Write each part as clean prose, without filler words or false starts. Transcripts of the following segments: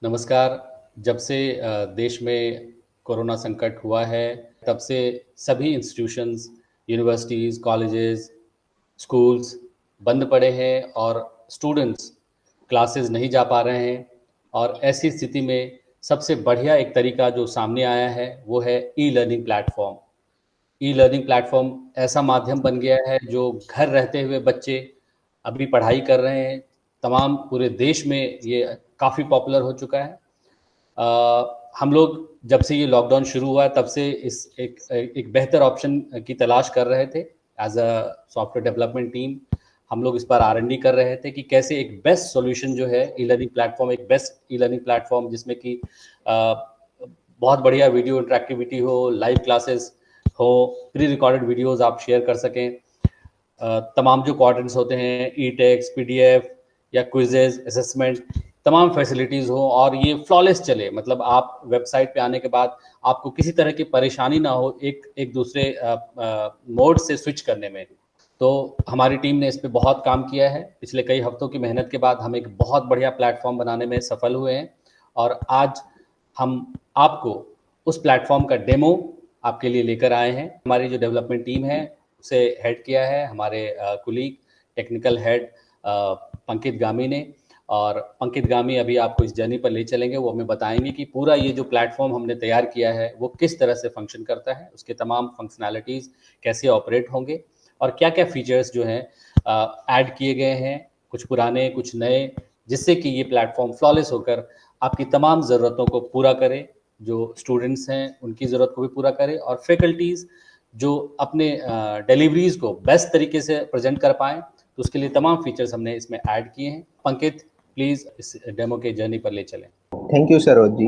नमस्कार। जब से देश में कोरोना संकट हुआ है, तब से सभी इंस्टीट्यूशंस, यूनिवर्सिटीज़, कॉलेजेस, स्कूल्स बंद पड़े हैं और स्टूडेंट्स क्लासेस नहीं जा पा रहे हैं। और ऐसी स्थिति में सबसे बढ़िया एक तरीका जो सामने आया है, वो है ई-लर्निंग प्लेटफ़ॉर्म। ई-लर्निंग प्लेटफ़ॉर्म ऐसा माध्यम बन गया है जो घर रहते हुए बच्चे अभी पढ़ाई कर रहे हैं। तमाम पूरे देश में ये काफ़ी पॉपुलर हो चुका है। हम लोग जब से ये लॉकडाउन शुरू हुआ तब से इस एक बेहतर ऑप्शन की तलाश कर रहे थे। As a software development team हम लोग इस पर R&D कर रहे थे कि कैसे एक बेस्ट सॉल्यूशन जो है ई लर्निंग प्लेटफॉर्म, एक बेस्ट ई लर्निंग प्लेटफॉर्म जिसमें कि बहुत बढ़िया वीडियो इंटरेक्टिविटी हो, लाइव क्लासेस हो, प्री रिकॉर्डेड वीडियोस आप शेयर कर सकें। तमाम जो क्वाड्रेंट्स होते हैं, ई टेक्स्ट, PDF या क्विजेज, असेसमेंट, तमाम फैसिलिटीज़ हो और ये फ्लॉलेस चले। मतलब आप वेबसाइट पे आने के बाद आपको किसी तरह की परेशानी ना हो एक एक दूसरे मोड से स्विच करने में। तो हमारी टीम ने इस पे बहुत काम किया है। पिछले कई हफ्तों की मेहनत के बाद हम एक बहुत बढ़िया प्लेटफॉर्म बनाने में सफल हुए हैं और आज हम आपको उस प्लेटफॉर्म का डेमो आपके लिए लेकर आए हैं। हमारी जो डेवलपमेंट टीम है उसे हेड किया है हमारे कुलीग टेक्निकल हेड पंकित गामी ने। और पंकित गामी अभी आपको इस जर्नी पर ले चलेंगे। वो हमें बताएंगे कि पूरा ये जो प्लेटफॉर्म हमने तैयार किया है वो किस तरह से फंक्शन करता है, उसके तमाम फंक्शनैलिटीज़ कैसे ऑपरेट होंगे और क्या क्या फीचर्स जो हैं ऐड किए गए हैं, कुछ पुराने कुछ नए, जिससे कि ये प्लेटफॉर्म फ्लॉलेस होकर आपकी तमाम ज़रूरतों को पूरा करे। जो स्टूडेंट्स हैं उनकी ज़रूरत को भी पूरा करे और फैकल्टीज़ जो अपने डिलीवरीज को बेस्ट तरीके से प्रेजेंट कर पाएँ, तो उसके लिए तमाम फीचर्स हमने इसमें ऐड किए हैं। पंकित, प्लीज़ इस डेमो के जर्नी पर ले चलें। Thank you Saroj ji.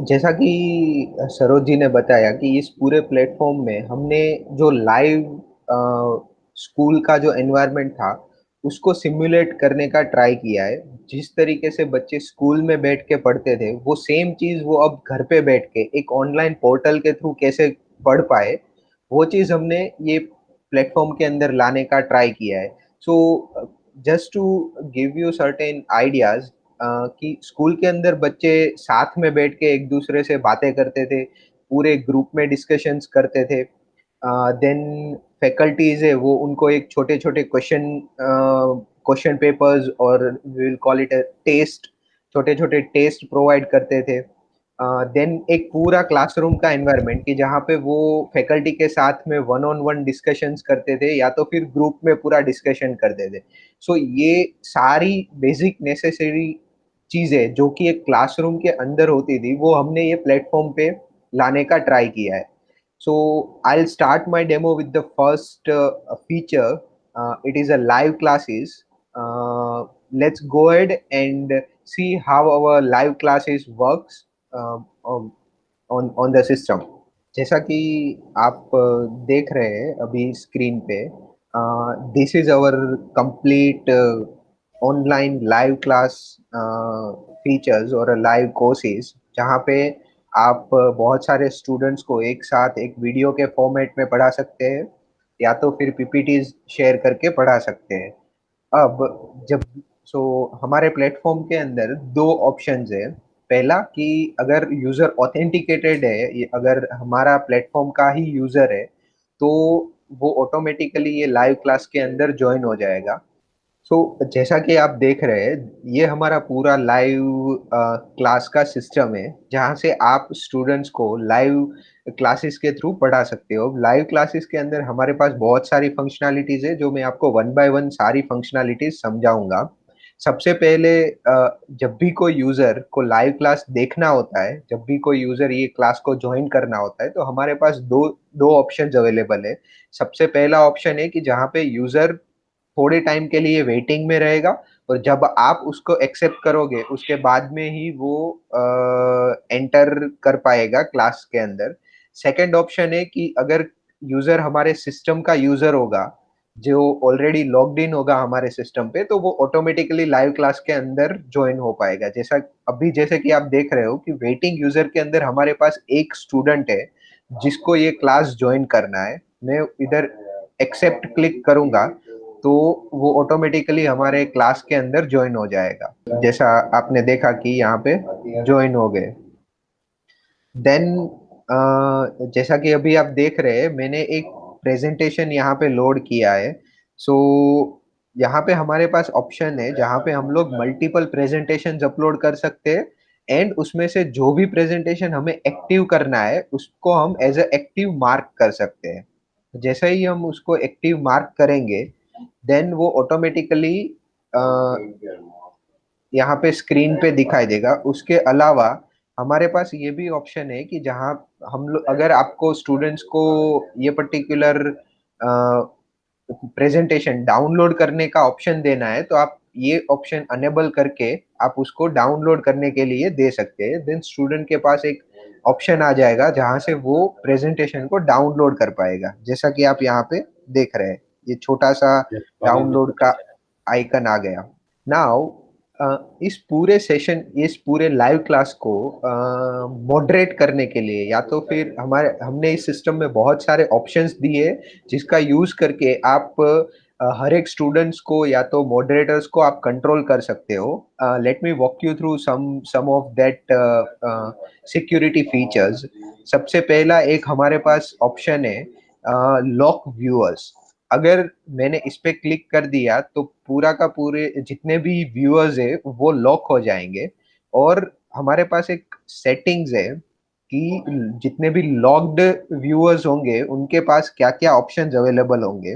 जैसा कि सरोज जी ने बताया कि इस पूरे प्लेटफॉर्म में हमने जो लाइव स्कूल का जो एनवायरनमेंट था उसको सिमुलेट करने का ट्राई किया है। जिस तरीके से बच्चे स्कूल में बैठ के पढ़ते थे वो सेम चीज वो अब घर पे बैठ के एक ऑनलाइन पोर्टल के थ्रू कैसे पढ़ पाए, वो चीज हमने ये प्लेटफॉर्म के अंदर लाने का ट्राई किया है। So just to give you certain ideas कि स्कूल के अंदर बच्चे साथ में बैठ के एक दूसरे से बातें करते थे, पूरे ग्रुप में डिस्कशंस करते थे। देन फैकल्टीज है वो उनको एक छोटे छोटे क्वेश्चन पेपर्स और विल कॉल इट टेस्ट, छोटे छोटे टेस्ट प्रोवाइड करते थे। देन एक पूरा क्लासरूम का एनवायरनमेंट कि जहाँ पे वो फैकल्टी के साथ में वन ऑन वन डिस्कशंस करते थे या तो फिर ग्रुप में पूरा डिस्कशन करते थे। ये सारी बेसिक नेसेसरी चीजें जो कि एक क्लासरूम के अंदर होती थी वो हमने ये प्लेटफॉर्म पे लाने का ट्राई किया है। So I'll start my demo with the first feature. It is a live classes. Let's go ahead and see how our live classes works on the system. जैसा कि आप देख रहे हैं अभी स्क्रीन पे, this is our complete online live class features और live courses, जहाँ पे आप बहुत सारे स्टूडेंट्स को एक साथ एक वीडियो के फॉर्मेट में पढ़ा सकते हैं या तो फिर पीपीटीज शेयर करके पढ़ा सकते हैं। अब जब हमारे प्लेटफॉर्म के अंदर दो ऑप्शंस है। पहला कि अगर यूजर ऑथेंटिकेटेड है, अगर हमारा प्लेटफॉर्म का ही यूजर है तो वो ऑटोमेटिकली ये लाइव क्लास के अंदर ज्वाइन हो जाएगा। जैसा कि आप देख रहे हैं ये हमारा पूरा लाइव क्लास का सिस्टम है जहाँ से आप स्टूडेंट्स को लाइव क्लासेस के थ्रू पढ़ा सकते हो। लाइव क्लासेस के अंदर हमारे पास बहुत सारी फंक्शनैलिटीज है जो मैं आपको वन बाय वन सारी फंक्शनैलिटीज समझाऊंगा। सबसे पहले जब भी कोई यूजर को लाइव क्लास देखना होता है, जब भी कोई यूजर ये क्लास को ज्वाइन करना होता है तो हमारे पास दो दो ऑप्शंस अवेलेबल है। सबसे पहला ऑप्शन है कि जहाँ पे यूजर थोड़े टाइम के लिए वेटिंग में रहेगा और जब आप उसको एक्सेप्ट करोगे उसके बाद में ही वो एंटर कर पाएगा क्लास के अंदर। सेकंड ऑप्शन है कि अगर यूजर हमारे सिस्टम का यूजर होगा, जो ऑलरेडी लॉग्ड इन होगा हमारे सिस्टम पे, तो वो ऑटोमेटिकली लाइव क्लास के अंदर ज्वाइन हो पाएगा। जैसे कि आप देख रहे हो कि वेटिंग यूजर के अंदर हमारे पास एक स्टूडेंट है जिसको ये क्लास ज्वाइन करना है। मैं इधर एक्सेप्ट क्लिक करूंगा तो वो ऑटोमेटिकली हमारे क्लास के अंदर ज्वाइन हो जाएगा। जैसा आपने देखा कि यहाँ पे ज्वाइन हो गए। देन जैसा कि अभी आप देख रहे हैं, मैंने एक प्रेजेंटेशन यहाँ पे लोड किया है। सो यहाँ पे हमारे पास ऑप्शन है जहाँ पे हम लोग मल्टीपल प्रेजेंटेशन अपलोड कर सकते हैं, एंड उसमें से जो भी प्रेजेंटेशन हमें एक्टिव करना है उसको हम एज ए एक्टिव मार्क कर सकते हैं। जैसे ही हम उसको एक्टिव मार्क करेंगे, देन वो ऑटोमेटिकली यहाँ पे स्क्रीन पे दिखाई देगा। उसके अलावा हमारे पास ये भी ऑप्शन है कि जहाँ हम लोग, अगर आपको स्टूडेंट्स को ये पर्टिकुलर प्रेजेंटेशन डाउनलोड करने का ऑप्शन देना है, तो आप ये ऑप्शन अनेबल करके आप उसको डाउनलोड करने के लिए दे सकते हैं। देन स्टूडेंट के पास एक ऑप्शन आ जाएगा जहां से वो प्रेजेंटेशन को डाउनलोड कर पाएगा, जैसा कि आप यहाँ पे देख रहे हैं, ये छोटा सा कॉलेज में डाउनलोड छोटा का सा है। आइकन आ गया। नाउ इस पूरे सेशन, इस पूरे लाइव क्लास को मॉडरेट करने के लिए, या तो फिर हमारे हमने इस सिस्टम में बहुत सारे ऑप्शंस दिए जिसका यूज करके आप हर एक स्टूडेंट्स को या तो मॉडरेटर्स को आप कंट्रोल कर सकते हो। Let me walk you through some of that security features. सबसे पहला एक हमारे पास ऑप्शन है लॉक व्यूअर्स। अगर मैंने इस पे क्लिक कर दिया तो पूरा का पूरे जितने भी व्यूअर्स है वो लॉक हो जाएंगे। और हमारे पास एक सेटिंग्स है कि जितने भी लॉक्ड व्यूअर्स होंगे उनके पास क्या क्या ऑप्शंस अवेलेबल होंगे।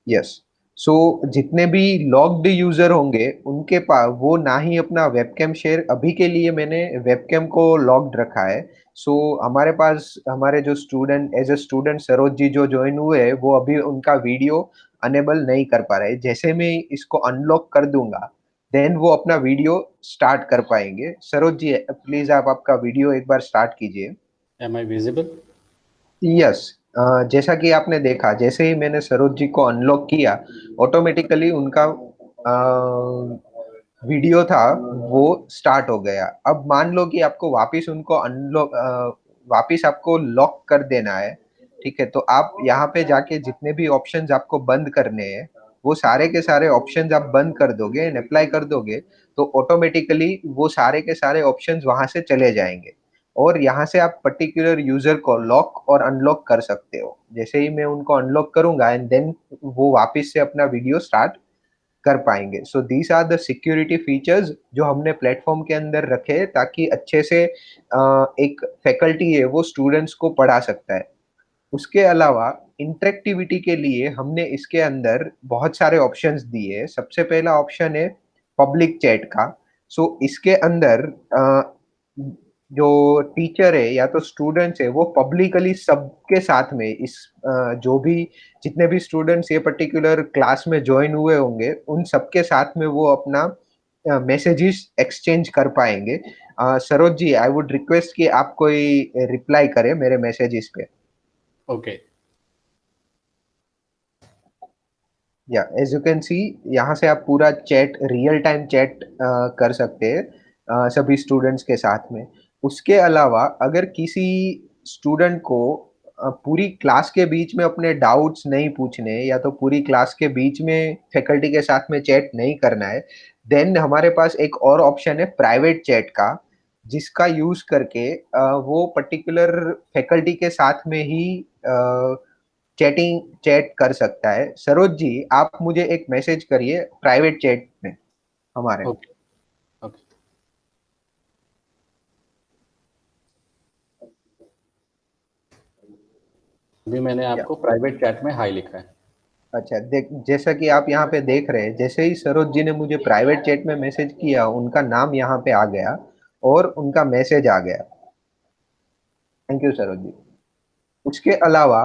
यस। सो जितने भी लॉग्ड यूजर होंगे उनके पास वो ना ही अपना वेबकैम शेयर, अभी के लिए मैंने वेबकैम को लॉग्ड रखा है। सो हमारे पास हमारे जो student, as a student Saroj ji जो ज्वाइन हुए हैं, वो अभी उनका वीडियो अनेबल नहीं कर पा रहे। जैसे मैं इसको अनलॉक कर दूंगा, देन वो अपना वीडियो स्टार्ट कर पाएंगे। सरोज जी प्लीज आप आपका वीडियो एक बार स्टार्ट कीजिए। Am I visible? यस। जैसा कि आपने देखा, जैसे ही मैंने सरोज जी को अनलॉक किया, ऑटोमेटिकली उनका वीडियो था वो स्टार्ट हो गया। अब मान लो कि आपको वापस उनको अनलॉक, वापस आपको लॉक कर देना है, ठीक है, तो आप यहाँ पे जाके जितने भी ऑप्शंस आपको बंद करने हैं वो सारे के सारे ऑप्शंस आप बंद कर दोगे एंड अप्लाई कर दोगे, तो ऑटोमेटिकली वो सारे के सारे ऑप्शंस वहां से चले जाएंगे। और यहाँ से आप पर्टिकुलर यूजर को लॉक और अनलॉक कर सकते हो। जैसे ही मैं उनको अनलॉक करूंगा एंड देन वो वापस से अपना वीडियो स्टार्ट कर पाएंगे। So these are the security features जो हमने प्लेटफॉर्म के अंदर रखे ताकि अच्छे से एक फैकल्टी है वो स्टूडेंट्स को पढ़ा सकता है। उसके अलावा इंटरेक्टिविटी के लिए हमने इसके अंदर बहुत सारे ऑप्शंस दिए। सबसे पहला ऑप्शन है पब्लिक चैट का। सो इसके अंदर जो टीचर है या तो स्टूडेंट्स है वो पब्लिकली सबके साथ में इस जो भी जितने भी स्टूडेंट्स ये पर्टिकुलर क्लास में ज्वाइन हुए होंगे उन सबके साथ में वो अपना मैसेजेस एक्सचेंज कर पाएंगे। Saroj ji I would request कि आप कोई रिप्लाई करें मेरे मैसेजेस पे। ओके। या एज यू कैन सी, यहाँ से आप पूरा चैट, रियल टाइम चैट कर सकते हैं सभी स्टूडेंट्स के साथ में। उसके अलावा अगर किसी स्टूडेंट को पूरी क्लास के बीच में अपने डाउट्स नहीं पूछने या तो पूरी क्लास के बीच में फैकल्टी के साथ में चैट नहीं करना है, देन हमारे पास एक और ऑप्शन है प्राइवेट चैट का, जिसका यूज करके वो पर्टिकुलर फैकल्टी के साथ में ही चैटिंग चैट कर सकता है। सरोज जी आप मुझे एक मैसेज करिए प्राइवेट चैट में हमारे। ओके। ओके। अभी मैंने या आपको प्राइवेट चैट में हाई लिखा है। अच्छा, देख जैसा कि आप यहाँ पे देख रहे हैं, जैसे ही सरोज जी ने मुझे प्राइवेट चैट में मैसेज किया उनका नाम यहाँ पे आ गया और उनका मैसेज आ गया। Thank you Saroj ji. उसके अलावा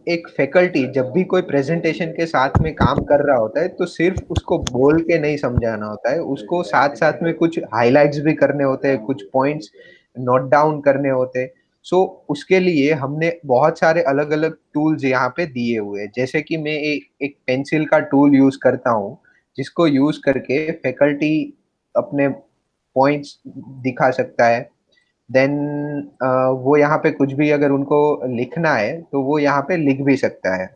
एक फैकल्टी जब भी कोई प्रेजेंटेशन के साथ में काम कर रहा होता है तो सिर्फ उसको बोल के नहीं समझाना होता है, उसको साथ साथ में कुछ हाइलाइट्स भी करने होते हैं, कुछ पॉइंट्स नोट डाउन करने होते हैं। सो उसके लिए हमने बहुत सारे अलग अलग टूल्स यहाँ पे दिए हुए हैं। जैसे कि मैं एक पेंसिल का टूल यूज करता हूँ जिसको यूज करके फैकल्टी अपने पॉइंट्स दिखा सकता है। देन वो यहाँ पे कुछ भी अगर उनको लिखना है तो वो यहाँ पे लिख भी सकता है।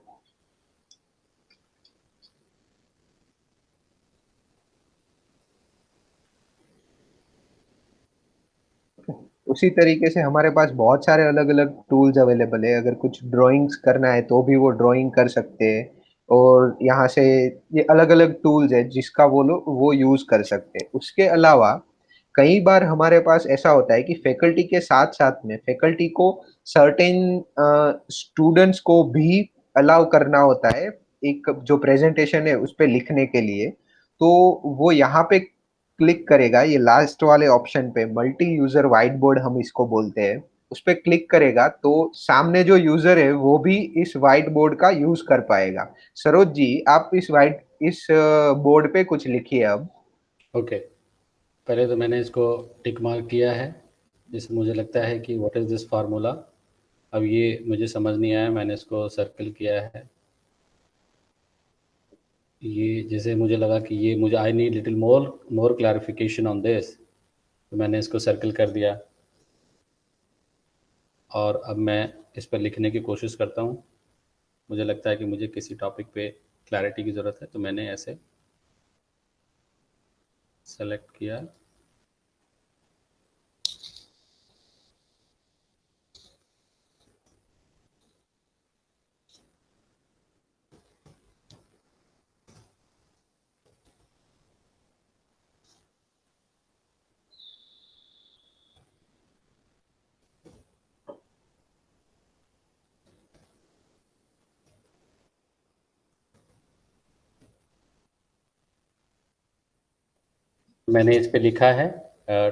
उसी तरीके से हमारे पास बहुत सारे अलग अलग टूल्स अवेलेबल है। अगर कुछ ड्राइंग्स करना है तो भी वो ड्राइंग कर सकते हैं। और यहाँ से ये अलग अलग टूल्स है जिसका वो लोग वो यूज कर सकते हैं। उसके अलावा कई बार हमारे पास ऐसा होता है कि फैकल्टी के साथ साथ में फैकल्टी को सर्टेन स्टूडेंट्स को भी अलाउ करना होता है एक जो प्रेजेंटेशन है उस पे लिखने के लिए। तो वो यहाँ पे क्लिक करेगा, ये लास्ट वाले ऑप्शन पे मल्टी यूजर व्हाइट बोर्ड हम इसको बोलते हैं, उस पे क्लिक करेगा तो सामने जो यूजर है वो भी इस व्हाइट बोर्ड का यूज कर पाएगा। सरोज जी, आप इस बोर्ड पे कुछ लिखिए अब। ओके, पहले तो मैंने इसको टिक मार्क किया है, जिससे मुझे लगता है कि व्हाट इज़ दिस फार्मूला। अब ये मुझे समझ नहीं आया, मैंने इसको सर्कल किया है। ये जैसे मुझे लगा कि ये मुझे I need little more more clarification on this, तो मैंने इसको सर्कल कर दिया। और अब मैं इस पर लिखने की कोशिश करता हूँ। मुझे लगता है कि मुझे किसी टॉपिक पे क्लैरिटी की ज़रूरत है, तो मैंने ऐसे सेलेक्ट किया। मैंने इस पे लिखा है,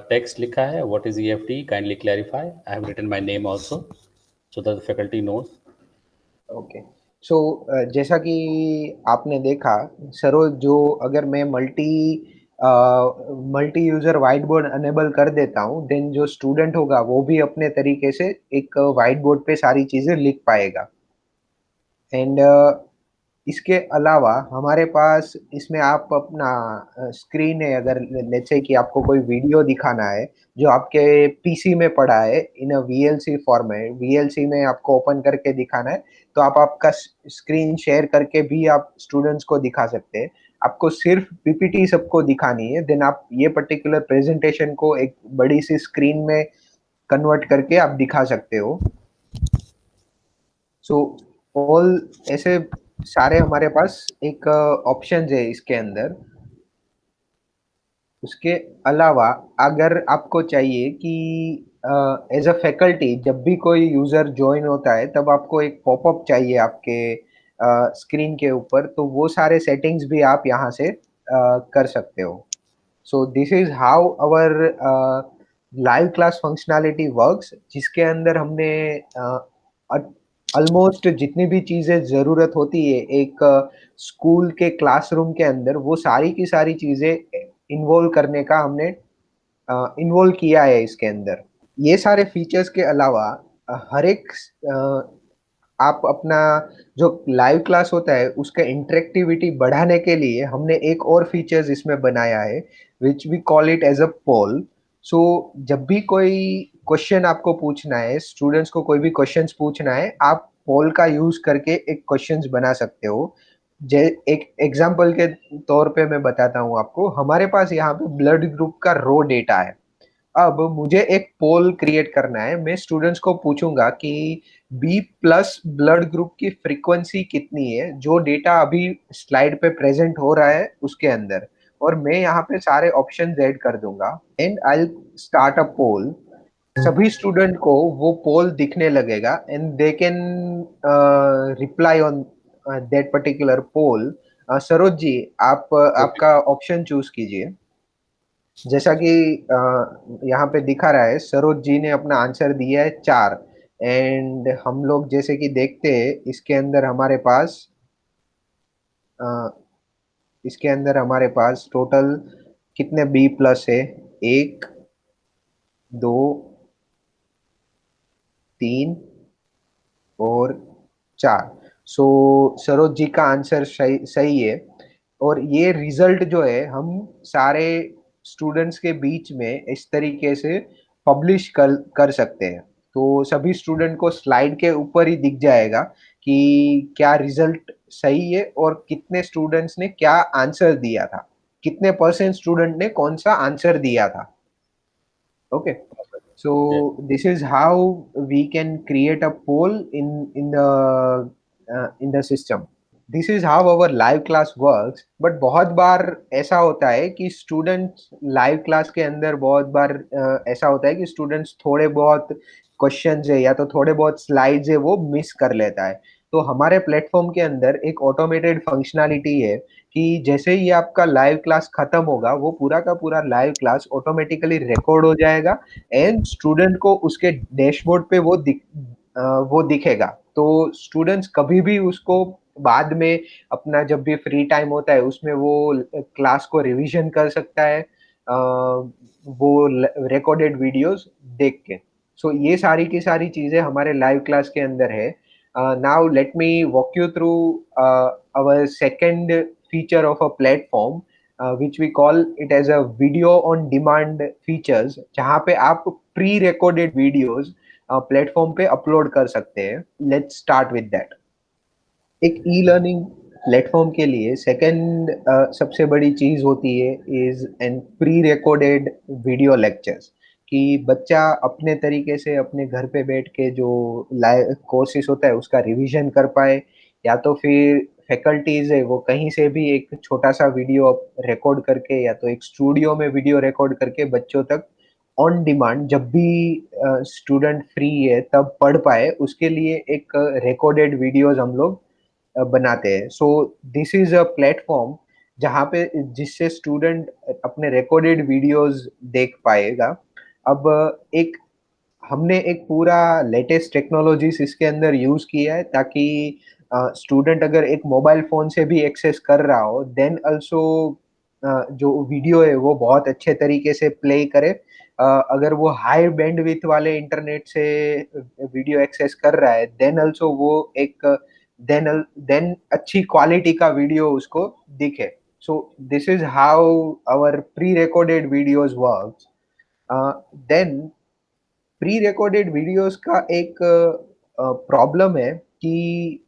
टेक्स्ट लिखा है, what is EFT, kindly clarify. I have written my name also so that the faculty knows. Okay. So जैसा कि आपने देखा सरोज, जो अगर मैं multi user whiteboard enable कर देता हूँ देन जो स्टूडेंट होगा वो भी अपने तरीके से एक व्हाइट बोर्ड पे सारी चीजें लिख पाएगा। एंड इसके अलावा हमारे पास इसमें आप अपना स्क्रीन है, अगर लेट्स से कि आपको कोई वीडियो दिखाना है जो आपके पीसी में पड़ा है इन अ वीएलसी फॉर्मेट, वीएलसी में आपको ओपन करके दिखाना है, तो आप आपका स्क्रीन शेयर करके भी आप स्टूडेंट्स को दिखा सकते हैं। आपको सिर्फ पीपीटी सबको दिखानी है, देन आप ये पर्टिकुलर प्रेजेंटेशन को एक बड़ी सी स्क्रीन में कन्वर्ट करके आप दिखा सकते हो। सो ऑल ऐसे सारे हमारे पास एक ऑप्शंस है इसके अंदर। उसके अलावा अगर आपको चाहिए कि एज अ फैकल्टी जब भी कोई यूजर ज्वाइन होता है तब आपको एक पॉपअप चाहिए आपके स्क्रीन के ऊपर, तो वो सारे सेटिंग्स भी आप यहाँ से कर सकते हो। So this is how our live class functionality works, जिसके अंदर हमने ऑलमोस्ट जितनी भी चीजें जरूरत होती है एक स्कूल के क्लासरूम के अंदर वो सारी की सारी चीजें इन्वॉल्व करने का हमने इन्वॉल्व किया है इसके अंदर। ये सारे फीचर्स के अलावा हर एक आप अपना जो लाइव क्लास होता है उसका इंटरेक्टिविटी बढ़ाने के लिए हमने एक और फीचर्स इसमें बनाया है which we call it as a poll. So जब भी कोई क्वेश्चन आपको पूछना है, स्टूडेंट्स को कोई भी क्वेश्चंस पूछना है, आप पोल का यूज करके एक क्वेश्चंस बना सकते हो। एक एग्जांपल के तौर पे मैं बताता हूँ आपको। हमारे पास यहाँ पे ब्लड ग्रुप का रो डेटा है। अब मुझे एक पोल क्रिएट करना है। मैं स्टूडेंट्स को पूछूंगा कि बी प्लस ब्लड ग्रुप की फ्रीक्वेंसी कितनी है, जो डेटा अभी स्लाइड पे प्रेजेंट हो रहा है उसके अंदर। और मैं यहाँ पे सारे ऑप्शन ऐड कर दूंगा एंड आई स्टार्ट अ पोल। सभी स्टूडेंट को वो पोल दिखने लगेगा and they can reply on that particular poll. Saroj ji, आप ओके, आपका ऑप्शन चूज कीजिए। जैसा कि यहाँ पे दिखा रहा है सरोज जी ने अपना आंसर दिया है 4। एंड हम लोग जैसे कि देखते हैं अ, इसके अंदर हमारे पास टोटल कितने बी प्लस है। 1, 2, 3 और 4। सो सरोज जी का आंसर सही सही है। और ये रिजल्ट जो है हम सारे स्टूडेंट्स के बीच में इस तरीके से पब्लिश कर सकते हैं। तो सभी स्टूडेंट को स्लाइड के ऊपर ही दिख जाएगा कि क्या रिजल्ट सही है और कितने स्टूडेंट्स ने क्या आंसर दिया था, कितने परसेंट स्टूडेंट ने कौन सा आंसर दिया था। Okay, so Yeah. this is how we can create a poll in the system. This is how our live class works. But बहुत बार ऐसा होता है कि स्टूडेंट्स लाइव क्लास के अंदर बहुत बार ऐसा होता है कि स्टूडेंट्स थोड़े बहुत क्वेश्चंस है या तो थोड़े बहुत स्लाइड्स है वो मिस कर लेता है। तो हमारे प्लेटफॉर्म के अंदर एक ऑटोमेटेड फंक्शनैलिटी है कि जैसे ही आपका लाइव क्लास खत्म होगा वो पूरा का पूरा लाइव क्लास ऑटोमेटिकली रिकॉर्ड हो जाएगा एंड स्टूडेंट को उसके डैशबोर्ड पे वो दिखेगा। तो स्टूडेंट्स कभी भी उसको बाद में अपना जब भी फ्री टाइम होता है उसमें वो क्लास को रिवीजन कर सकता है वो रिकॉर्डेड वीडियोस देख के। सो ये सारी की सारी चीजें हमारे लाइव क्लास के अंदर है। Now let me walk you through our second feature of a platform which we call it as a video on demand features, जहाँ पे आप प्री रिकॉर्डेड वीडियोस प्लेटफॉर्म पे अपलोड कर सकते हैं। Let's start with that. एक e learning platform के लिए सेकंड सबसे बड़ी चीज होती है is an pre recorded video lectures, कि बच्चा अपने तरीके से अपने घर पे बैठ के जो लाइव कोर्सेज होता है उसका रिवीजन कर पाए, या तो फिर फैकल्टीज है वो कहीं से भी एक छोटा सा वीडियो रिकॉर्ड करके या तो एक स्टूडियो में वीडियो रिकॉर्ड करके बच्चों तक ऑन डिमांड जब भी स्टूडेंट फ्री है तब पढ़ पाए, उसके लिए एक रिकॉर्डेड वीडियोस हम लोग बनाते हैं। सो दिस इज अ प्लेटफॉर्म जहाँ पे जिससे स्टूडेंट अपने रिकॉर्डेड वीडियोस देख पाएगा। अब एक हमने एक पूरा लेटेस्ट टेक्नोलॉजीज इसके अंदर यूज किया है ताकि स्टूडेंट अगर एक मोबाइल फोन से भी एक्सेस कर रहा हो देन ऑल्सो जो वीडियो है वो बहुत अच्छे तरीके से प्ले करे। अगर वो हाई बैंडविड्थ वाले इंटरनेट से वीडियो एक्सेस कर रहा है देन ऑल्सो वो एक देन अच्छी क्वालिटी का वीडियो उसको दिखे। So this is how our pre recorded videos works. Then pre recorded videos का एक प्रॉब्लम है कि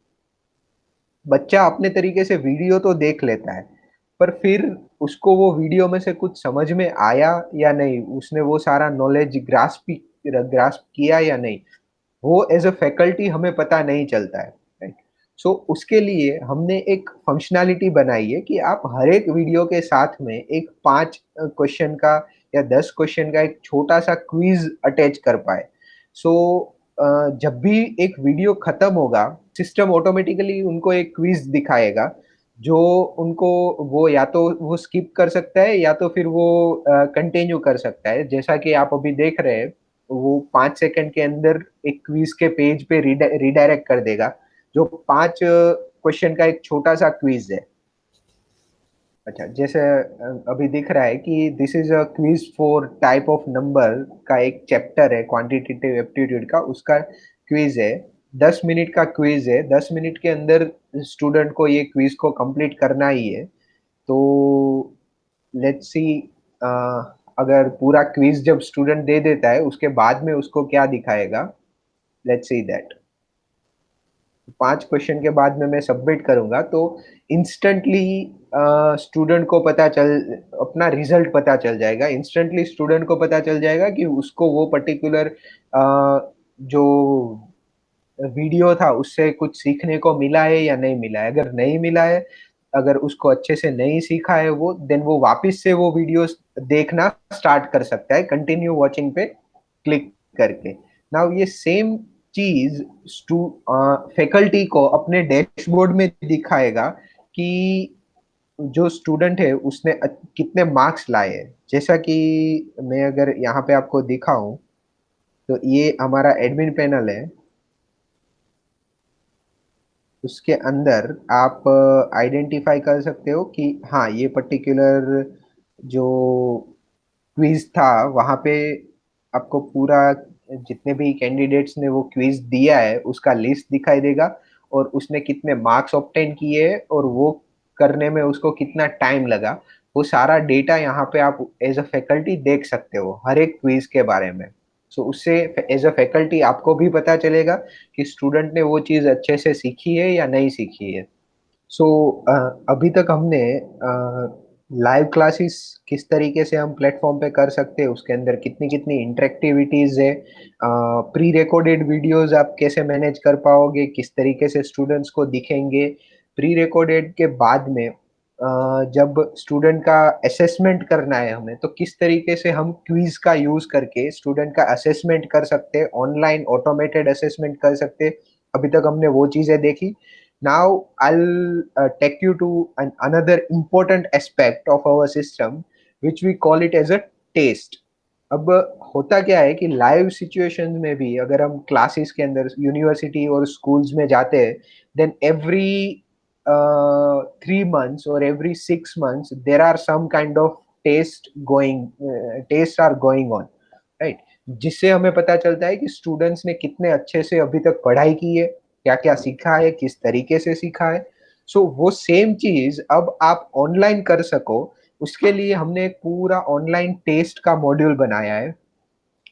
बच्चा अपने तरीके से वीडियो तो देख लेता है पर फिर उसको वो वीडियो में से कुछ समझ में आया या नहीं, उसने वो सारा नॉलेज ग्रास्प किया या नहीं, वो एज अ फैकल्टी हमें पता नहीं चलता है। राइट। सो उसके लिए हमने एक फंक्शनैलिटी बनाई है कि आप हर एक वीडियो के साथ में एक 5 क्वेश्चन का या 10 क्वेश्चन का एक छोटा सा क्विज अटैच कर पाए। सो जब भी एक वीडियो खत्म होगा सिस्टम ऑटोमेटिकली उनको एक क्विज दिखाएगा जो उनको वो या तो वो स्किप कर सकता है या तो फिर वो कंटिन्यू कर सकता है। जैसा कि आप अभी देख रहे हैं वो 5 सेकंड के अंदर एक क्विज के पेज पे रिडायरेक्ट कर देगा जो 5 क्वेश्चन का एक छोटा सा क्विज है। अच्छा, जैसे अभी दिख रहा है कि this is a quiz for type of number का एक चैप्टर है क्वांटिटेटिव एप्टीट्यूड का, उसका क्विज है। 10 मिनट का क्विज है, 10 मिनट के अंदर स्टूडेंट को ये क्विज को कंप्लीट करना ही है। तो लेट्स सी अगर पूरा क्विज जब स्टूडेंट दे देता है उसके बाद में उसको क्या दिखाएगा। लेट्स सी दैट 5 क्वेश्चन के बाद में मैं सबमिट करूंगा तो इंस्टेंटली स्टूडेंट को पता चल अपना रिजल्ट पता चल जाएगा। इंस्टेंटली स्टूडेंट को पता चल जाएगा कि उसको वो पर्टिकुलर जो वीडियो था उससे कुछ सीखने को मिला है या नहीं मिला है। अगर नहीं मिला है, अगर उसको अच्छे से नहीं सीखा है वो देन वो वापस से वो वीडियोस देखना स्टार्ट कर सकता है कंटिन्यू वॉचिंग पे क्लिक करके। नाउ ये सेम चीज फैकल्टी को अपने डैशबोर्ड में दिखाएगा कि जो स्टूडेंट है उसने कितने मार्क्स लाए हैं। जैसा कि मैं अगर यहाँ पे आपको दिखाऊं तो ये हमारा एडमिन पैनल है, उसके अंदर आप आइडेंटिफाई कर सकते हो कि हाँ ये पर्टिकुलर जो क्विज था वहाँ पे आपको पूरा जितने भी कैंडिडेट्स ने वो क्विज दिया है उसका लिस्ट दिखाई देगा और उसने कितने मार्क्स ऑब्टेन किए और वो करने में उसको कितना टाइम लगा। वो सारा डेटा यहाँ पे आप एज अ फैकल्टी देख सकते हो हर एक क्विज के बारे में। सो उससे एज अ फैकल्टी आपको भी पता चलेगा कि स्टूडेंट ने वो चीज़ अच्छे से सीखी है या नहीं सीखी है। सो अभी तक हमने लाइव क्लासेस किस तरीके से हम प्लेटफॉर्म पे कर सकते हैं, उसके अंदर कितनी कितनी इंटरेक्टिविटीज है, प्री रिकॉर्डेड वीडियोस आप कैसे मैनेज कर पाओगे, किस तरीके से स्टूडेंट्स को दिखेंगे, प्री रिकॉर्डेड के बाद में जब स्टूडेंट का असेसमेंट करना है हमें, तो किस तरीके से हम क्विज का यूज करके स्टूडेंट का असेसमेंट कर सकते हैं, ऑनलाइन ऑटोमेटेड असेसमेंट कर सकते हैं। अभी तक हमने वो चीजें देखी। Now I'll take you to another important aspect of our system, which we call it as a taste. अब होता क्या है कि लाइव सिचुएशन में भी अगर हम क्लासेस के अंदर यूनिवर्सिटी और स्कूल्स में जाते हैं, देन एवरी 3 months और every 6 months there are some kind of test are going on, right? जिससे हमें पता चलता है कि स्टूडेंट्स ने कितने अच्छे से अभी तक पढ़ाई की है, क्या-क्या सीखा है, किस तरीके से सीखा है। सो वो सेम चीज़ अब आप ऑनलाइन कर सको, उसके लिए हमने एक पूरा ऑनलाइन टेस्ट का मॉड्यूल बनाया है,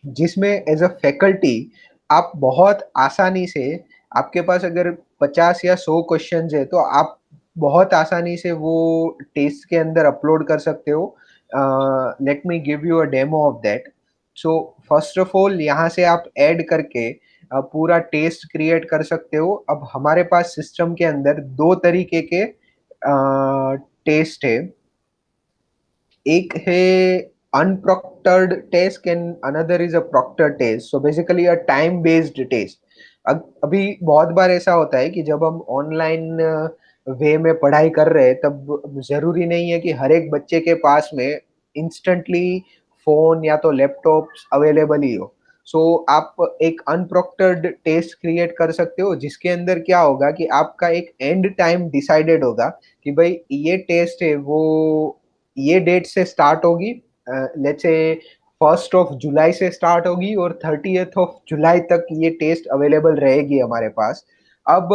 जिसमें एज़ अ फैकल्टी आप बहुत आसानी से, आपके पास अगर 50 या 100 क्वेश्चंस है, तो आप बहुत आसानी से वो टेस्ट के अंदर अपलोड कर सकते हो। Let me give you a demo of that. So first of all यहाँ से आप ऐड करके पूरा टेस्ट क्रिएट कर सकते हो। अब हमारे पास सिस्टम के अंदर 2 तरीके के टेस्ट है। एक है unproctored test and another is a proctor test. So basically a time based test. अभी बहुत बार ऐसा होता है कि जब हम ऑनलाइन वे में पढ़ाई कर रहे हैं, तब जरूरी नहीं है कि हर एक बच्चे के पास में इंस्टेंटली फोन या तो लैपटॉप अवेलेबल ही हो। सो आप एक अनप्रॉक्टर्ड टेस्ट क्रिएट कर सकते हो, जिसके अंदर क्या होगा कि आपका एक एंड टाइम डिसाइडेड होगा कि भाई ये टेस्ट है वो ये डेट से स्टार्ट होगी, लेट्स से 1 जुलाई से स्टार्ट होगी और 30 जुलाई तक ये टेस्ट अवेलेबल रहेगी हमारे पास। अब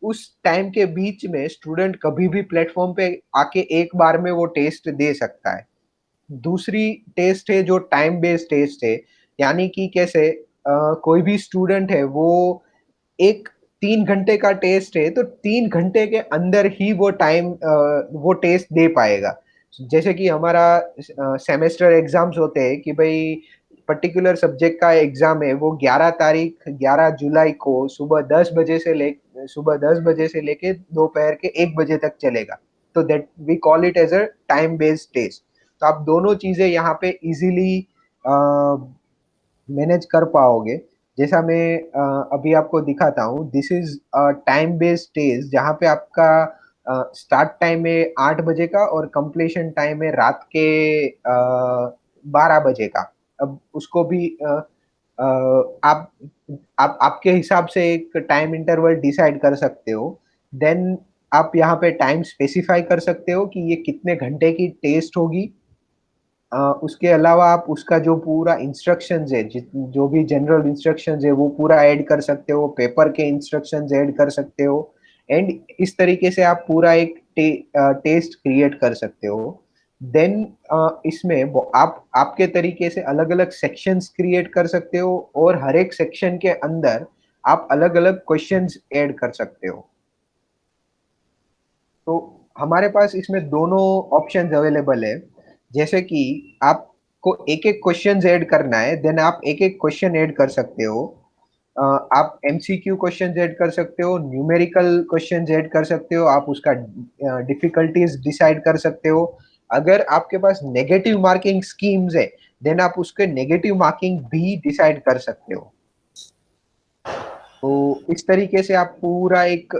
उस टाइम के बीच में स्टूडेंट कभी भी प्लेटफॉर्म पे आके एक बार में वो टेस्ट दे सकता है। दूसरी टेस्ट है जो टाइम बेस्ड टेस्ट है, यानी कि कैसे कोई भी स्टूडेंट है वो एक 3 घंटे का टेस्ट है, तो 3 घंटे के अंदर ही वो टेस्ट दे पाएगा। जैसे कि हमारा सेमेस्टर एग्जाम्स होते हैं कि भाई पर्टिकुलर सब्जेक्ट का एग्जाम है, वो 11 तारीख 11 जुलाई को सुबह 10 बजे से लेके दोपहर के 1 बजे तक चलेगा। तो that we call it as a time based test. तो आप दोनों चीजें यहाँ पे इजीली मैनेज कर पाओगे। जैसा मैं अभी आपको दिखाता हूँ, this is time based test, जहाँ पे आपका स्टार्ट टाइम है 8 बजे का और कंप्लीशन टाइम है रात के 12 बजे का। अब उसको भी अ, आप आपके हिसाब से एक टाइम इंटरवल डिसाइड कर सकते हो। देन आप यहाँ पे टाइम स्पेसिफाई कर सकते हो कि ये कितने घंटे की टेस्ट होगी। उसके अलावा आप उसका जो पूरा इंस्ट्रक्शंस है, जो भी जनरल इंस्ट्रक्शंस है, वो पूरा ऐड कर सकते हो, पेपर के इंस्ट्रक्शंस ऐड कर सकते हो। एंड इस तरीके से आप पूरा एक टेस्ट क्रिएट कर सकते हो। देन इसमें आप आपके तरीके से अलग अलग सेक्शंस क्रिएट कर सकते हो और हर एक सेक्शन के अंदर आप अलग अलग क्वेश्चंस ऐड कर सकते हो। तो हमारे पास इसमें दोनों ऑप्शंस अवेलेबल है। जैसे कि आपको एक एक क्वेश्चन ऐड करना है, देन आप एक एक क्वेश्चन ऐड कर सकते हो। आप एमसीक्यू क्वेश्चन ऐड कर सकते हो, न्यूमेरिकल क्वेश्चन ऐड कर सकते हो, आप उसका डिफिकल्टीज डिसाइड कर सकते हो। अगर आपके पास नेगेटिव मार्किंग स्कीम्स है, देन आप उसके नेगेटिव मार्किंग भी डिसाइड कर सकते हो। तो इस तरीके से आप पूरा एक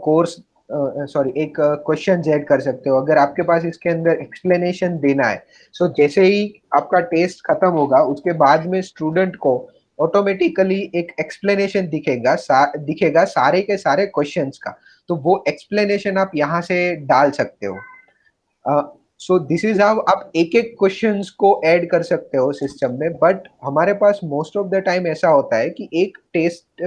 कोर्स सॉरी एक क्वेश्चन ऐड कर सकते हो। अगर आपके पास इसके अंदर एक्सप्लेनेशन देना है, सो जैसे ही आपका टेस्ट खत्म होगा, उसके बाद में स्टूडेंट को ऑटोमेटिकली एक एक्सप्लेनेशन दिखेगा सारे के सारे क्वेश्चंस का। तो वो एक्सप्लेनेशन आप यहाँ से डाल सकते हो। सो दिस इज हाउ आप एक एक क्वेश्चंस को ऐड कर सकते हो सिस्टम में। बट हमारे पास मोस्ट ऑफ द टाइम ऐसा होता है कि एक टेस्ट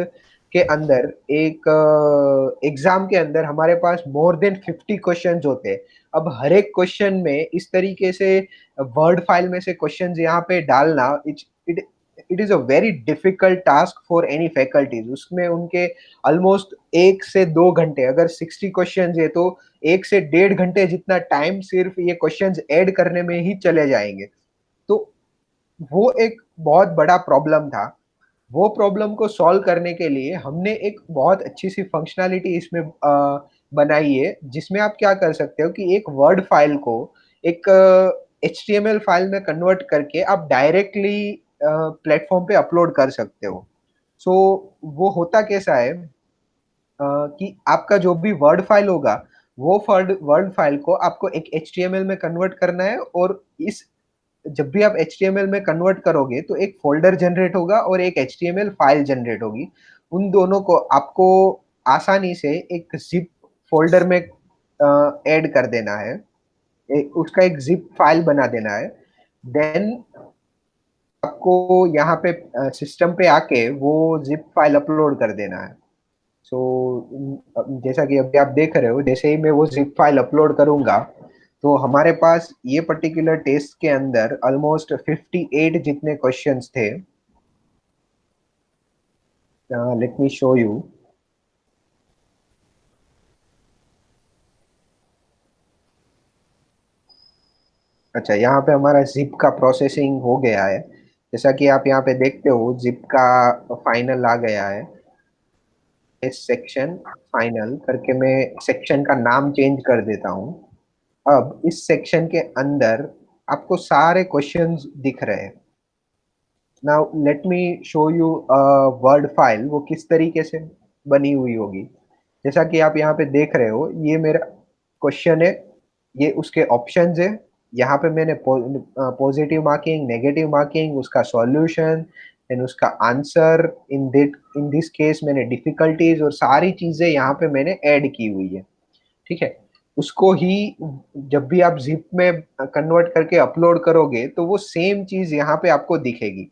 के अंदर, एक एग्जाम के अंदर हमारे पास मोर देन 50 क्वेश्चंस होते हैं। अब हर एक क्वेश्चन में इस तरीके से वर्ड फाइल में से क्वेश्चंस यहाँ पे डालना, it it is a very difficult task for any faculties. उसमें उनके ऑलमोस्ट 1 से 2 घंटे, अगर 60 क्वेश्चन है तो 1 से 1.5 घंटे जितना टाइम सिर्फ ये क्वेश्चंस ऐड करने में ही चले जाएंगे। तो वो एक बहुत बड़ा प्रॉब्लम था। वो प्रॉब्लम को सॉल्व करने के लिए हमने एक बहुत अच्छी सी फंक्शनैलिटी इसमें बनाई है, जिसमें आप क्या कर सकते हो कि एक वर्ड फाइल को एक HTML फाइल में कन्वर्ट करके आप डायरेक्टली प्लेटफॉर्म पे अपलोड कर सकते हो। सो वो होता कैसा है कि आपका जो भी वर्ड फाइल होगा, वो वर्ड फाइल को आपको एक HTML में कन्वर्ट करना है, और इस जब भी आप HTML में कन्वर्ट करोगे तो एक फ़ोल्डर जनरेट होगा और एक HTML फाइल जनरेट होगी। उन दोनों को आपको आसानी से एक ज़िप फ़ोल्डर में ऐड कर देना है। उसका एक ज़िप फाइल बना देना है। देन आपको यहाँ पे सिस्टम पे आके वो ज़िप फाइल अपलोड कर देना है। सो जैसा कि अभी आप देख रहे हो, जैसे ही मैं वो ज़िप फाइल अपलोड करूँगा, तो हमारे पास ये पर्टिकुलर टेस्ट के अंदर ऑलमोस्ट 58 जितने क्वेश्चंस थे। Late me show you. अच्छा, यहाँ पे हमारा जिप का प्रोसेसिंग हो गया है। जैसा कि आप यहाँ पे देखते हो, जिप का फाइनल आ गया है। इस सेक्शन फाइनल करके मैं सेक्शन का नाम चेंज कर देता हूँ। अब इस सेक्शन के अंदर आपको सारे क्वेश्चंस दिख रहे हैं। Now let me show you word file वो किस तरीके से बनी हुई होगी। जैसा कि आप यहाँ पे देख रहे हो, ये मेरा क्वेश्चन है, ये उसके ऑप्शंस है। यहाँ पे मैंने पॉजिटिव मार्किंग, नेगेटिव मार्किंग, उसका सॉल्यूशन, देन उसका आंसर, इन दिस केस मैंने डिफिकल्टीज और सारी चीजें यहाँ पे मैंने ऐड की हुई है। ठीक है। उसको ही जब भी आप जिप में कन्वर्ट करके अपलोड करोगे तो वो सेम चीज यहाँ पे आपको दिखेगी।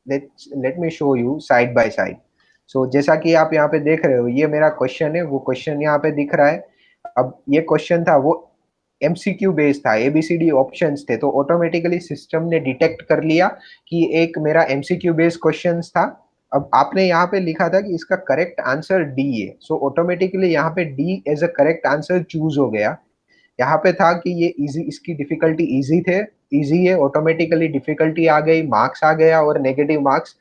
Let me show you side by side. So जैसा कि आप यहाँ पे देख रहे हो, ये मेरा क्वेश्चन है, वो क्वेश्चन यहाँ पे दिख रहा है। अब ये क्वेश्चन था वो MCQ बेस्ड था, ABCD ऑप्शंस थे, तो ऑटोमेटिकली सिस्टम ने डिटेक्ट कर लिया कि एक मेरा MCQ बेस्ड क्वेश्चन था। अब आपने यहाँ पे लिखा था कि इसका करेक्ट आंसर डी है, सो ऑटोमेटिकली यहाँ पे D as a correct answer choose हो गया। यहाँ पे था कि ये इजी, इसकी डिफिकल्टी इजी थे, इजी है, ऑटोमेटिकली डिफिकल्टी आ गई, मार्क्स आ गया और नेगेटिव मार्क्स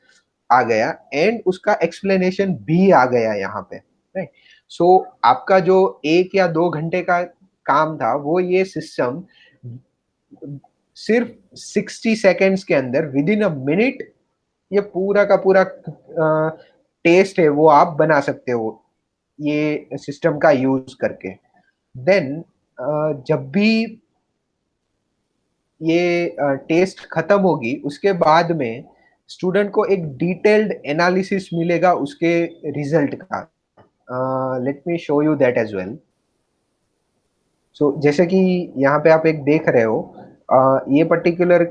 आ गया, एंड उसका एक्सप्लेनेशन भी आ गया यहाँ पे, राइट। सो आपका जो 1 या 2 घंटे का काम था, वो ये सिस्टम सिर्फ 60 सेकेंड्स के अंदर, विद इन अ मिनट, ये पूरा का पूरा टेस्ट है वो आप बना सकते हो ये सिस्टम का यूज करके। देन जब भी ये टेस्ट खत्म होगी, उसके बाद में स्टूडेंट को एक डिटेल्ड एनालिसिस मिलेगा उसके रिजल्ट का। Let me show you that as well. So जैसे कि यहाँ पे आप एक देख रहे हो, ये पर्टिकुलर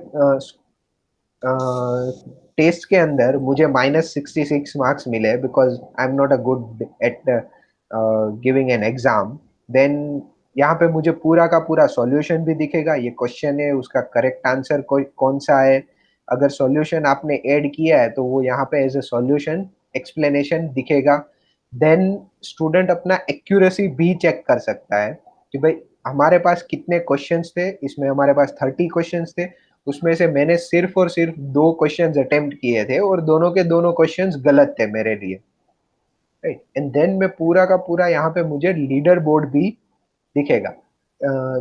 टेस्ट के अंदर मुझे -66 मार्क्स मिले, because I am not a good at giving an exam. देन यहाँ पे मुझे पूरा का पूरा सॉल्यूशन भी दिखेगा, ये क्वेश्चन है, उसका करेक्ट आंसर कौन सा है। अगर सॉल्यूशन आपने ऐड किया है तो वो यहाँ पे एज अ सॉल्यूशन एक्सप्लेनेशन दिखेगा। देन स्टूडेंट अपना एक्यूरेसी भी चेक कर सकता है कि भाई हमारे पास कितने क्वेश्चंस थे, इसमें हमारे पास 30 क्वेश्चंस थे, उसमें से मैंने सिर्फ और सिर्फ 2 क्वेश्चंस अटेम्प्ट किए थे और दोनों के दोनों क्वेश्चंस गलत थे मेरे लिए, राइट। एंड देन मैं पूरा का पूरा यहाँ पे मुझे लीडर बोर्ड भी दिखेगा।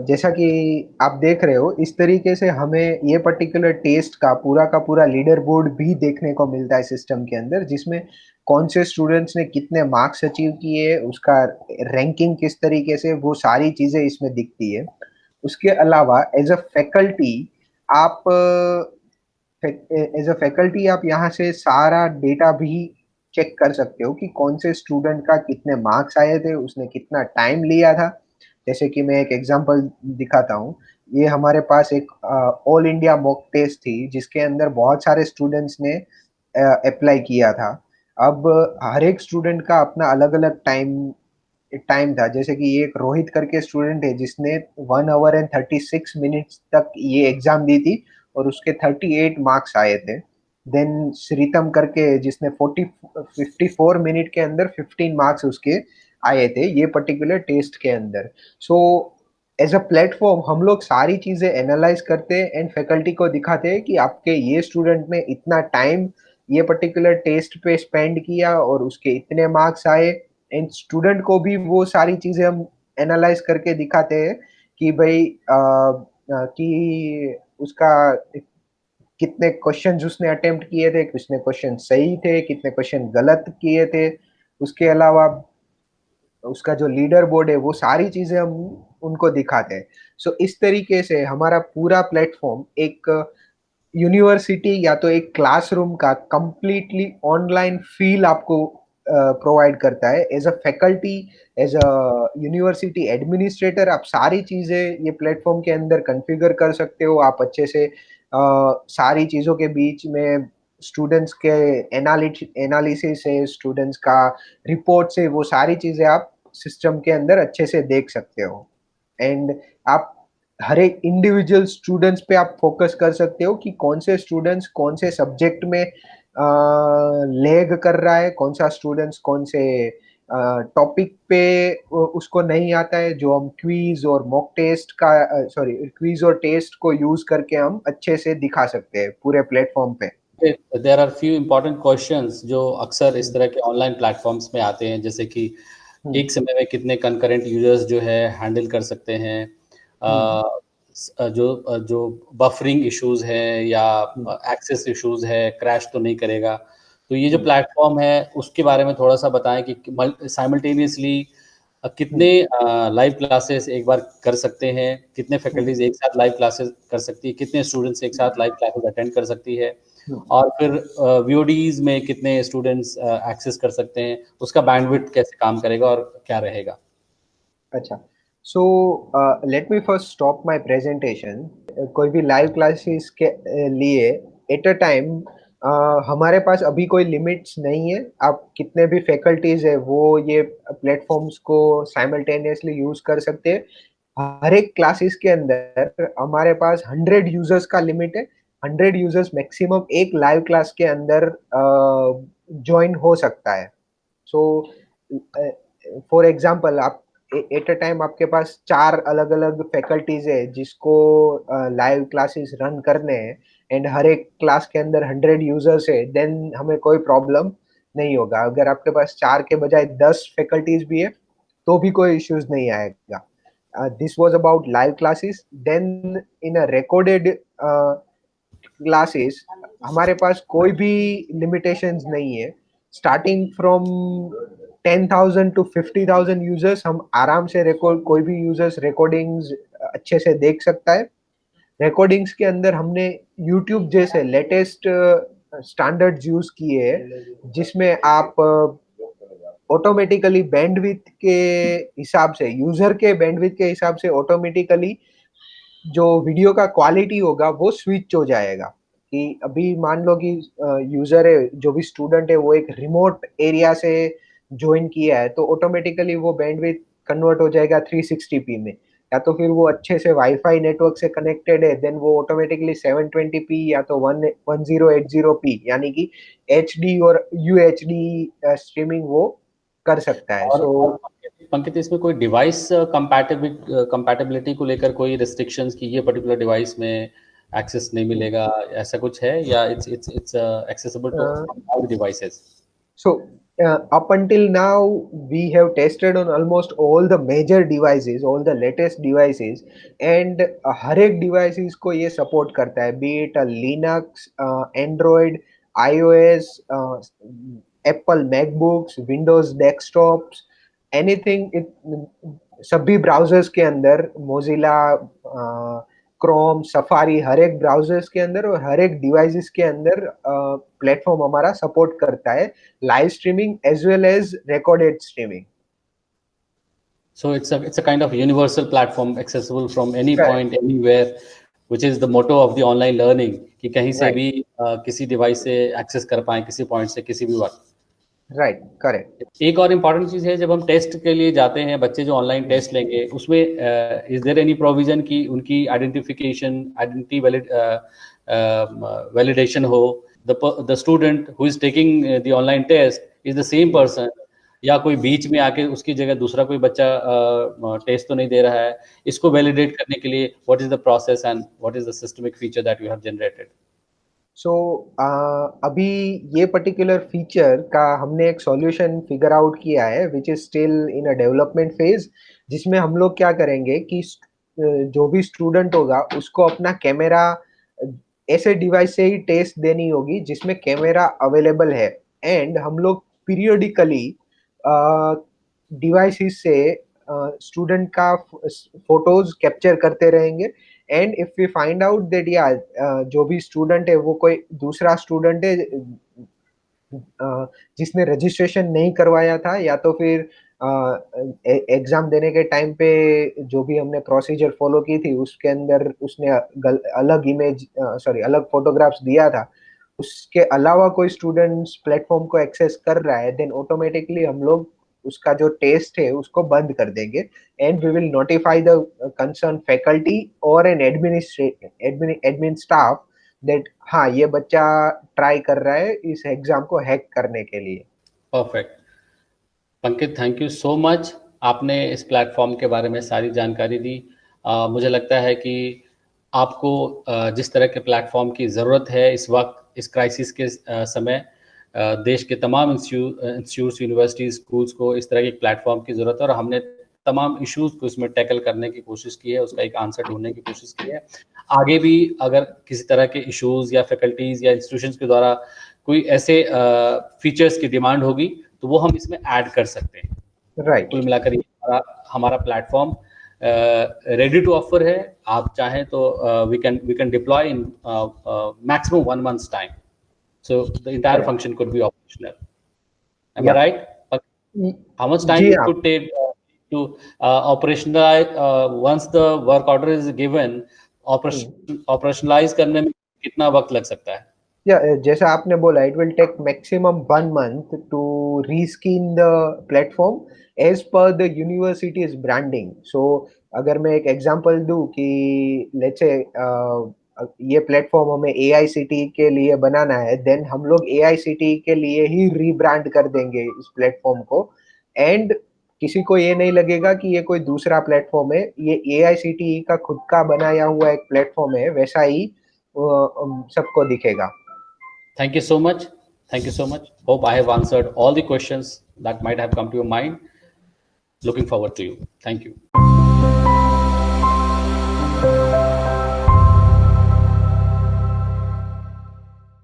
जैसा कि आप देख रहे हो, इस तरीके से हमें ये पर्टिकुलर टेस्ट का पूरा लीडर बोर्ड भी देखने को मिलता है सिस्टम के अंदर, जिसमें कौन से स्टूडेंट्स ने कितने मार्क्स अचीव किए, उसका रैंकिंग किस तरीके से, वो सारी चीजें इसमें दिखती है। उसके अलावा एज अ फैकल्टी, आप एज अ फैकल्टी आप यहाँ से सारा डेटा भी चेक कर सकते हो कि कौन से स्टूडेंट का कितने मार्क्स आए थे, उसने कितना टाइम लिया था। जैसे कि मैं एक एग्जांपल दिखाता हूँ। ये हमारे पास एक ऑल इंडिया मॉक टेस्ट थी, जिसके अंदर बहुत सारे स्टूडेंट्स ने अप्लाई किया था। अब हर एक स्टूडेंट का अपना अलग अलग टाइम था। जैसे कि ये एक रोहित करके स्टूडेंट है, जिसने 1 आवर एंड 36 मिनट्स तक ये एग्जाम दी थी और उसके 38 मार्क्स आए थे। देन श्रीतम करके जिसने 54 मिनट के अंदर 15 मार्क्स उसके आए थे ये पर्टिकुलर टेस्ट के अंदर। सो एज अ प्लेटफॉर्म हम लोग सारी चीजें एनालाइज करते हैं एंड फैकल्टी को दिखाते हैं कि आपके ये स्टूडेंट ने इतना टाइम ये पर्टिकुलर टेस्ट पे स्पेंड किया और उसके इतने मार्क्स आए। एंड स्टूडेंट को भी वो सारी चीजें हम एनालाइज करके दिखाते हैं कि भाई कि उसका कितने क्वेश्चन उसने अटेम्प्ट किए थे, कितने क्वेश्चन सही थे, कितने क्वेश्चन गलत किए थे। उसके अलावा उसका जो लीडर बोर्ड है वो सारी चीजें हम उनको दिखाते हैं। सो इस तरीके से हमारा पूरा प्लेटफॉर्म एक यूनिवर्सिटी या तो एक क्लासरूम का कंप्लीटली ऑनलाइन फील आपको प्रोवाइड करता है। As a faculty, as a university administrator आप सारी चीजें ये प्लेटफॉर्म के अंदर कॉन्फ़िगर कर सकते हो। आप अच्छे से सारी चीजों के बीच में स्टूडेंट्स के एनालिसिस है, स्टूडेंट्स का रिपोर्ट से वो सारी चीजें आप सिस्टम के अंदर अच्छे से देख सकते हो। एंड आप हर एक इंडिविजुअल स्टूडेंट्स पे आप फोकस कर सकते हो कि कौन से स्टूडेंट्स कौन से सब्जेक्ट में लेग कर रहा है, कौन सा स्टूडेंट्स कौन से टॉपिक पे उसको नहीं आता है, जो हम क्विज और मॉक टेस्ट का सॉरी क्विज और टेस्ट को यूज करके हम अच्छे से दिखा सकते हैं पूरे प्लेटफॉर्म पे। There are few important questions जो अक्सर इस तरह के ऑनलाइन प्लेटफॉर्म्स में आते हैं, जैसे कि एक समय में कितने कंकरेंट यूजर्स जो है हैंडल कर सकते हैं, जो बफरिंग इश्यूज है या एक्सेस इश्यूज है, क्रैश तो नहीं करेगा। तो ये जो प्लेटफॉर्म है उसके बारे में थोड़ा सा बताएं कि साइमल्टेनियसली कितने लाइव क्लासेस एक बार कर सकते हैं, कितने फैकल्टीज एक साथ लाइव क्लासेस कर सकती है, कितने स्टूडेंट्स एक साथ लाइव क्लासेस अटेंड कर सकती है, और फिर वीओडीज में कितने स्टूडेंट्स एक्सेस कर सकते हैं, उसका बैंडविड्थ कैसे काम करेगा और क्या रहेगा। अच्छा, so let me first stop my presentation. कोई भी लाइव क्लासेस के लिए एट अ टाइम हमारे पास अभी कोई लिमिट्स नहीं है। आप कितने भी फैकल्टीज है वो ये प्लेटफॉर्म्स को साइमल्टेनियसली यूज कर सकते हैं। हर एक क्लासेस के अंदर हमारे पास 100 यूजर्स का लिमिट है। 100 यूजर्स मैक्सिमम एक लाइव क्लास के अंदर ज्वाइन हो सकता है। सो फॉर एग्जाम्पल आप एट अ टाइम आपके पास 4 अलग अलग फैकल्टीज है जिसको लाइव क्लासेस रन करने हैं एंड हर एक क्लास के अंदर 100 यूजर्स है, देन हमें कोई प्रॉब्लम नहीं होगा। अगर आपके पास 4 के बजाय 10 फैकल्टीज भी है तो भी कोई इश्यूज नहीं आएगा। This was about live classes. Then in a recorded classes हमारे पास कोई भी लिमिटेशंस नहीं है। स्टार्टिंग फ्रॉम 10,000 टू 50,000 यूजर्स हम आराम से रिकॉर्ड, कोई भी यूजर्स रिकॉर्डिंग्स अच्छे से देख सकता है। रिकॉर्डिंग्स के अंदर हमने यूट्यूब जैसे लेटेस्ट स्टैंडर्ड्स यूज किए हैं जिसमें आप ऑटोमेटिकली बैंडविड्थ के हिसाब से, यूजर के बैंडविड्थ के हिसाब से ऑटोमेटिकली जो वीडियो का क्वालिटी होगा वो स्विच हो जाएगा। कि अभी मान लो कि यूजर है, जो भी स्टूडेंट है वो एक रिमोट एरिया से ज्वाइन किया है तो ऑटोमेटिकली वो बैंडविड्थ कन्वर्ट हो जाएगा 360p में। या तो फिर वो अच्छे से वाईफाई नेटवर्क से कनेक्टेड है देन वो ऑटोमेटिकली 720p या तो 1080p यानी कि HD और UHD स्ट्रीमिंग वो कर सकता है। और सो पंकित, इसमें कोई डिवाइस कंपैटिबिलिटी को लेकर कोई रिस्ट्रिक्शंस कि ये पर्टिकुलर डिवाइस में एक्सेस नहीं मिलेगा, ऐसा कुछ है, या it's accessible to all devices? So up until now, we have tested on almost all the major devices, all the latest devices, and हर एक devices को ये support करता है, be it a Linux, Android, iOS, Apple MacBooks, Windows desktops, anything। सभी browsers के अंदर Mozilla, Chrome, safari, हर एक browsers के अंदर और हर एक डिवाइसेस के अंदर प्लेटफॉर्म हमारा सपोर्ट करता है live streaming as well as recorded streaming. So it's a kind of universal platform accessible from any Correct. point anywhere, which is the motto of the online learning, कि कहीं से Right. भी किसी device से access कर पाएं, किसी point से किसी भी वक्त। Right, correct. एक और इम्पॉर्टेंट चीज़ है, जब हम टेस्ट के लिए जाते हैं, बच्चे जो ऑनलाइन टेस्ट लेंगे उसमें इज देयर एनी प्रोविजन कि उनकी आइडेंटिफिकेशन, आइडेंटिटी वैलिडेशन हो, the student who is taking the online test is the same person, या कोई बीच में आके उसकी जगह दूसरा कोई बच्चा टेस्ट तो नहीं दे रहा है, इसको वैलिडेट करने के लिए what is the process and what is the systemic feature that you have generated? So अभी ये पर्टिकुलर फीचर का हमने एक सॉल्यूशन फिगर आउट किया है which is still in a development phase, जिसमें हम लोग क्या करेंगे कि जो भी स्टूडेंट होगा उसको अपना कैमरा ऐसे डिवाइस से ही टेस्ट देनी होगी जिसमें कैमरा अवेलेबल है, एंड हम लोग पीरियोडिकली डिवाइसेस से स्टूडेंट का फोटोज कैप्चर करते रहेंगे, and if we find out that या जो भी स्टूडेंट है वो कोई दूसरा स्टूडेंट है जिसने रजिस्ट्रेशन नहीं करवाया था, या तो फिर एग्जाम देने के टाइम पे जो भी हमने प्रोसीजर फॉलो की थी उसके अंदर उसने अलग इमेज अलग फोटोग्राफ्स दिया था, उसके अलावा कोई स्टूडेंट्स प्लेटफॉर्म को एक्सेस कर रहा है, देन ऑटोमेटिकली हम लोग उसका जो टेस्ट है उसको बंद कर देंगे, and we will notify the concern faculty और एन एडमिन स्टाफ दैट हाँ ये बच्चा ट्राई कर रहा है इस एग्जाम को हैक करने के लिए। Perfect Pankit, thank you so much, आपने इस प्लेटफॉर्म के बारे में सारी जानकारी दी। मुझे लगता है कि आपको जिस तरह के प्लेटफॉर्म की ज़रूरत है इस वक्त इस क्राइसिस के समय, देश के तमाम इंस्टीट्यूट्स, यूनिवर्सिटीज़, स्कूल्स को इस तरह के प्लेटफॉर्म की ज़रूरत है, और हमने तमाम इश्यूज़ को इसमें टैकल करने की कोशिश की है, उसका एक आंसर ढूंढने की कोशिश की है। आगे भी अगर किसी तरह के इश्यूज़ या फैकल्टीज़ या इंस्टीट्यूशंस के द्वारा कोई ऐसे फीचर्स की डिमांड होगी तो वो हम इसमें ऐड कर सकते हैं। राइट, कुल मिलाकर ये हमारा प्लेटफॉर्म रेडी टू ऑफर है। आप चाहें तो we can deploy in maximum 1 month's time, so the entire function could be operational. Am I right? How much time it could take to operationalize once the work order is given, operationalize करने में कितना वक्त लग सकता है? जैसा आपने बोला it will take maximum 1 month to reskin the platform as per the universities branding. So अगर मैं एक एग्जांपल दूं कि लेट्स से ये प्लेटफॉर्म हमें AICTE के लिए बनाना है, देन हम लोग AICTE के लिए ही रीब्रांड कर देंगे इस प्लेटफॉर्म को, एंड किसी को ये नहीं लगेगा कि ये कोई दूसरा प्लेटफॉर्म है, ये AICTE का खुद का बनाया हुआ एक प्लेटफॉर्म है, वैसा ही सबको दिखेगा। Thank you so much. Thank you so much. Hope I have answered all the questions that might have come to your mind. Looking forward to you. Thank you.